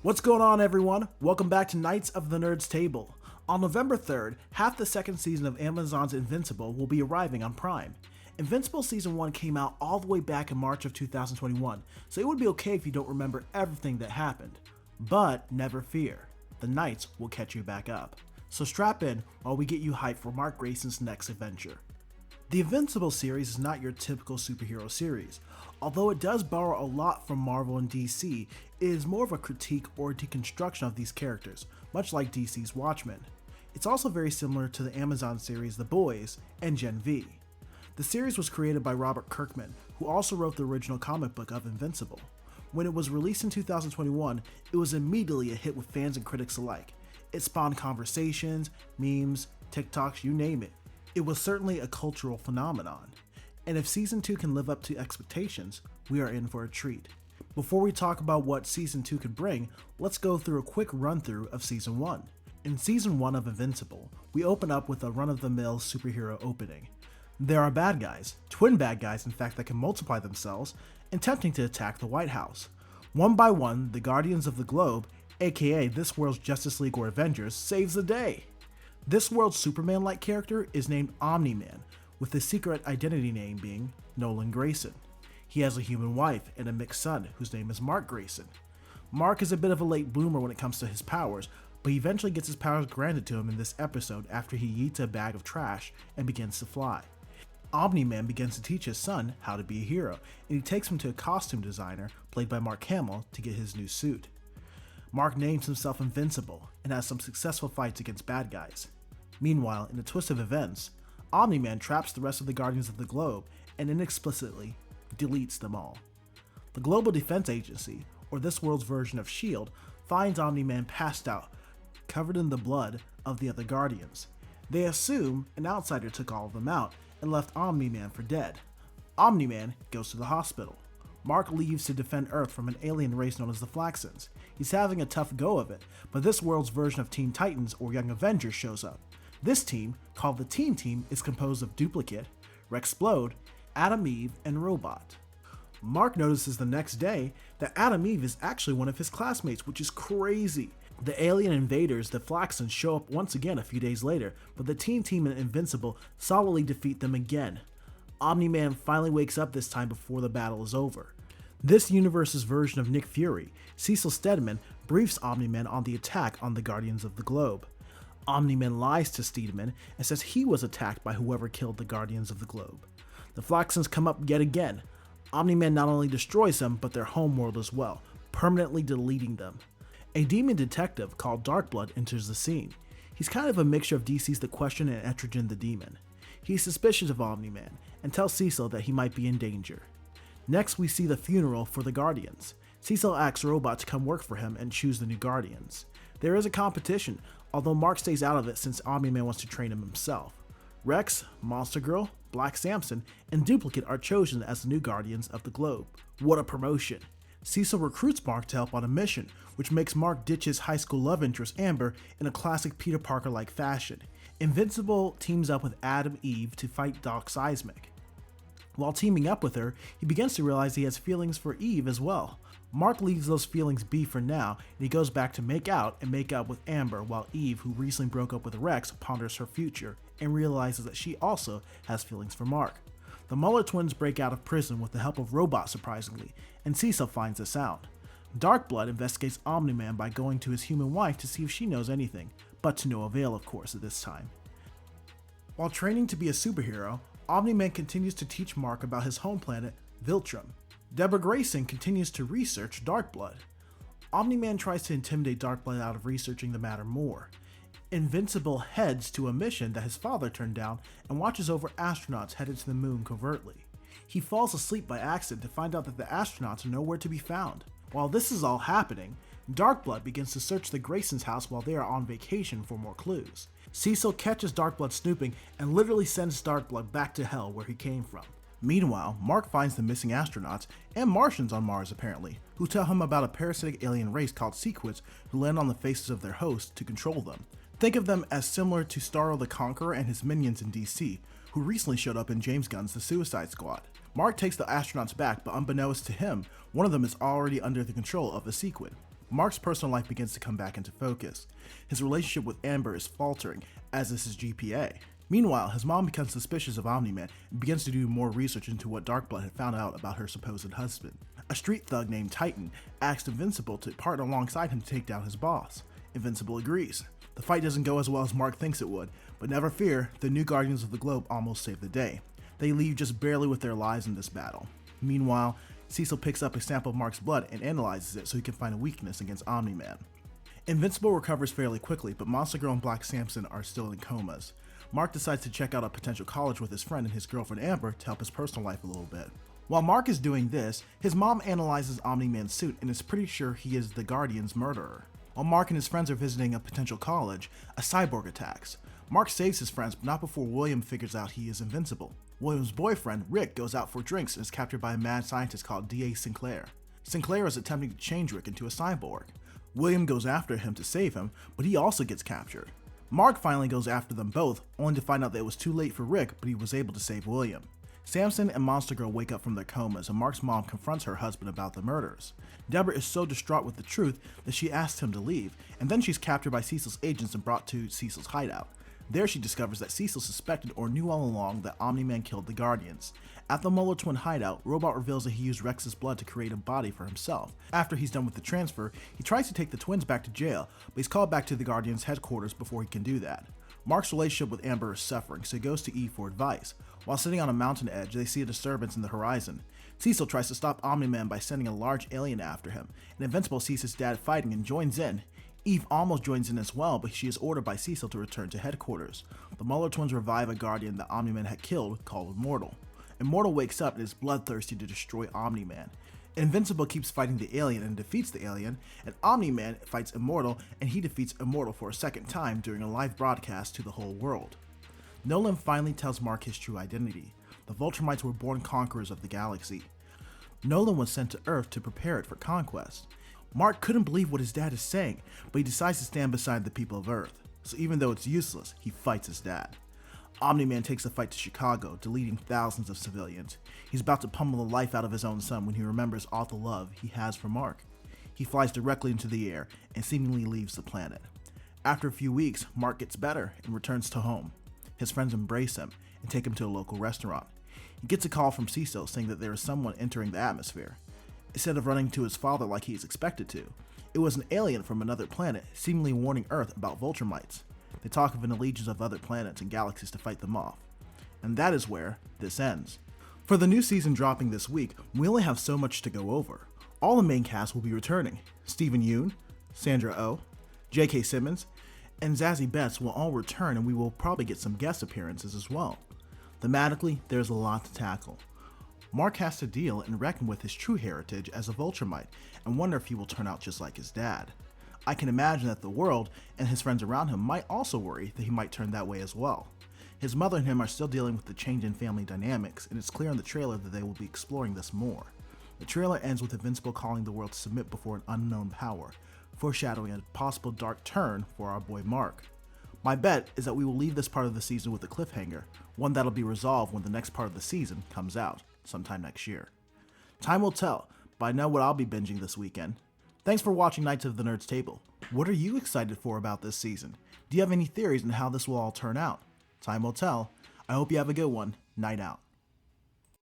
What's going on, everyone? Welcome back to Knights of the Nerds Table. On November 3rd, half the second season of Amazon's Invincible will be arriving on Prime. Invincible Season 1 came out all the way back in March of 2021, so it would be okay if you don't remember everything that happened. But never fear, the Knights will catch you back up. So strap in while we get you hyped for Mark Grayson's next adventure. The Invincible series is not your typical superhero series. Although it does borrow a lot from Marvel and DC, it is more of a critique or deconstruction of these characters, much like DC's Watchmen. It's also very similar to the Amazon series The Boys and Gen V. The series was created by Robert Kirkman, who also wrote the original comic book of Invincible. When it was released in 2021, it was immediately a hit with fans and critics alike. It spawned conversations, memes, TikToks, you name it. It was certainly a cultural phenomenon. And if Season 2 can live up to expectations, we are in for a treat. Before we talk about what Season 2 could bring, let's go through a quick run-through of Season 1. In Season 1 of Invincible, we open up with a run-of-the-mill superhero opening. There are bad guys, twin bad guys in fact, that can multiply themselves, attempting to attack the White House. One by one, the Guardians of the Globe, aka this world's Justice League or Avengers, saves the day. This world's Superman-like character is named Omni-Man, with his secret identity name being Nolan Grayson. He has a human wife and a mixed son whose name is Mark Grayson. Mark is a bit of a late bloomer when it comes to his powers, but he eventually gets his powers granted to him in this episode after he eats a bag of trash and begins to fly. Omni-Man begins to teach his son how to be a hero, and he takes him to a costume designer, played by Mark Hamill, to get his new suit. Mark names himself Invincible and has some successful fights against bad guys. Meanwhile, in a twist of events, Omni-Man traps the rest of the Guardians of the Globe and inexplicably deletes them all. The Global Defense Agency, or this world's version of S.H.I.E.L.D., finds Omni-Man passed out, covered in the blood of the other Guardians. They assume an outsider took all of them out and left Omni-Man for dead. Omni-Man goes to the hospital. Mark leaves to defend Earth from an alien race known as the Flaxans. He's having a tough go of it, but this world's version of Teen Titans or Young Avengers shows up. This team, called the Teen Team, is composed of Duplicate, Rexplode, Adam Eve, and Robot. Mark notices the next day that Adam Eve is actually one of his classmates, which is crazy. The alien invaders, the Flaxans, show up once again a few days later, but the Teen Team and Invincible solidly defeat them again. Omni-Man finally wakes up this time before the battle is over. This universe's version of Nick Fury, Cecil Stedman, briefs Omni-Man on the attack on the Guardians of the Globe. Omni-Man lies to Stedman and says he was attacked by whoever killed the Guardians of the Globe. The Flaxans come up yet again. Omni-Man not only destroys them, but their homeworld as well, permanently deleting them. A demon detective called Darkblood enters the scene. He's kind of a mixture of DC's The Question and Etrigan the Demon. He's suspicious of Omni-Man and tells Cecil that he might be in danger. Next, we see the funeral for the Guardians. Cecil asks Robot to come work for him and choose the new Guardians. There is a competition, although Mark stays out of it since Omni-Man wants to train him himself. Rex, Monster Girl, Black Samson, and Duplicate are chosen as the new Guardians of the Globe. What a promotion! Cecil recruits Mark to help on a mission, which makes Mark ditch his high school love interest Amber in a classic Peter Parker-like fashion. Invincible teams up with Adam Eve to fight Doc Seismic. While teaming up with her, he begins to realize he has feelings for Eve as well. Mark leaves those feelings be for now, and he goes back to make out with Amber, while Eve, who recently broke up with Rex, ponders her future and realizes that she also has feelings for Mark. The Muller twins break out of prison with the help of Robot, surprisingly, and Cecil finds this out. Darkblood investigates Omni-Man by going to his human wife to see if she knows anything, but to no avail, of course, at this time. While training to be a superhero, Omni-Man continues to teach Mark about his home planet, Viltrum. Deborah Grayson continues to research Darkblood. Omni-Man tries to intimidate Darkblood out of researching the matter more. Invincible heads to a mission that his father turned down and watches over astronauts headed to the moon covertly. He falls asleep by accident to find out that the astronauts are nowhere to be found. While this is all happening, Darkblood begins to search the Graysons' house while they are on vacation for more clues. Cecil catches Darkblood snooping and literally sends Darkblood back to hell where he came from. Meanwhile, Mark finds the missing astronauts and Martians on Mars apparently, who tell him about a parasitic alien race called Sequids who land on the faces of their hosts to control them. Think of them as similar to Starro the Conqueror and his minions in DC, who recently showed up in James Gunn's The Suicide Squad. Mark takes the astronauts back, but unbeknownst to him, one of them is already under the control of a Sequid. Mark's personal life begins to come back into focus. His relationship with Amber is faltering, as is his GPA. Meanwhile, his mom becomes suspicious of Omni-Man and begins to do more research into what Darkblood had found out about her supposed husband. A street thug named Titan asks Invincible to partner alongside him to take down his boss. Invincible agrees. The fight doesn't go as well as Mark thinks it would, but never fear, the new Guardians of the Globe almost save the day. They leave just barely with their lives in this battle. Meanwhile, Cecil picks up a sample of Mark's blood and analyzes it so he can find a weakness against Omni-Man. Invincible recovers fairly quickly, but Monster Girl and Black Samson are still in comas. Mark decides to check out a potential college with his friend and his girlfriend Amber to help his personal life a little bit. While Mark is doing this, his mom analyzes Omni-Man's suit and is pretty sure he is the Guardian's murderer. While Mark and his friends are visiting a potential college, a cyborg attacks. Mark saves his friends, but not before William figures out he is invincible. William's boyfriend, Rick, goes out for drinks and is captured by a mad scientist called D.A. Sinclair. Sinclair is attempting to change Rick into a cyborg. William goes after him to save him, but he also gets captured. Mark finally goes after them both, only to find out that it was too late for Rick, but he was able to save William. Samson and Monster Girl wake up from their comas, and Mark's mom confronts her husband about the murders. Deborah is so distraught with the truth that she asks him to leave, and then she's captured by Cecil's agents and brought to Cecil's hideout. There she discovers that Cecil suspected or knew all along that Omni-Man killed the Guardians. At the Molar Twin hideout, Robot reveals that he used Rex's blood to create a body for himself. After he's done with the transfer, he tries to take the twins back to jail, but he's called back to the Guardians' headquarters before he can do that. Mark's relationship with Amber is suffering, so he goes to Eve for advice. While sitting on a mountain edge, they see a disturbance in the horizon. Cecil tries to stop Omni-Man by sending a large alien after him, and Invincible sees his dad fighting and joins in. Eve almost joins in as well, but she is ordered by Cecil to return to headquarters. The Molar Twins revive a Guardian that Omni-Man had killed, called Immortal. Immortal wakes up and is bloodthirsty to destroy Omni-Man. Invincible keeps fighting the alien and defeats the alien, and Omni-Man fights Immortal and he defeats Immortal for a second time during a live broadcast to the whole world. Nolan finally tells Mark his true identity. The Vultramites were born conquerors of the galaxy. Nolan was sent to Earth to prepare it for conquest. Mark couldn't believe what his dad is saying, but he decides to stand beside the people of Earth. So even though it's useless, he fights his dad. Omni-Man takes the fight to Chicago, deleting thousands of civilians. He's about to pummel the life out of his own son when he remembers all the love he has for Mark. He flies directly into the air and seemingly leaves the planet. After a few weeks, Mark gets better and returns to home. His friends embrace him and take him to a local restaurant. He gets a call from Cecil saying that there is someone entering the atmosphere. Instead of running to his father like he is expected to, it was an alien from another planet, seemingly warning Earth about Vultramites. They talk of an allegiance of other planets and galaxies to fight them off. And that is where this ends. For the new season dropping this week, we only have so much to go over. All the main cast will be returning. Steven Yeun, Sandra Oh, J.K. Simmons, and Zazie Betts will all return, and we will probably get some guest appearances as well. Thematically, there's a lot to tackle. Mark has to deal and reckon with his true heritage as a Vultramite and wonder if he will turn out just like his dad. I can imagine that the world and his friends around him might also worry that he might turn that way as well. His mother and him are still dealing with the change in family dynamics, and it's clear in the trailer that they will be exploring this more. The trailer ends with Invincible calling the world to submit before an unknown power, foreshadowing a possible dark turn for our boy Mark. My bet is that we will leave this part of the season with a cliffhanger, one that'll be resolved when the next part of the season comes out, sometime next year. Time will tell, but I know what I'll be binging this weekend. Thanks for watching Knights of the Nerds Table. What are you excited for about this season? Do you have any theories on how this will all turn out? Time will tell. I hope you have a good one. Night out.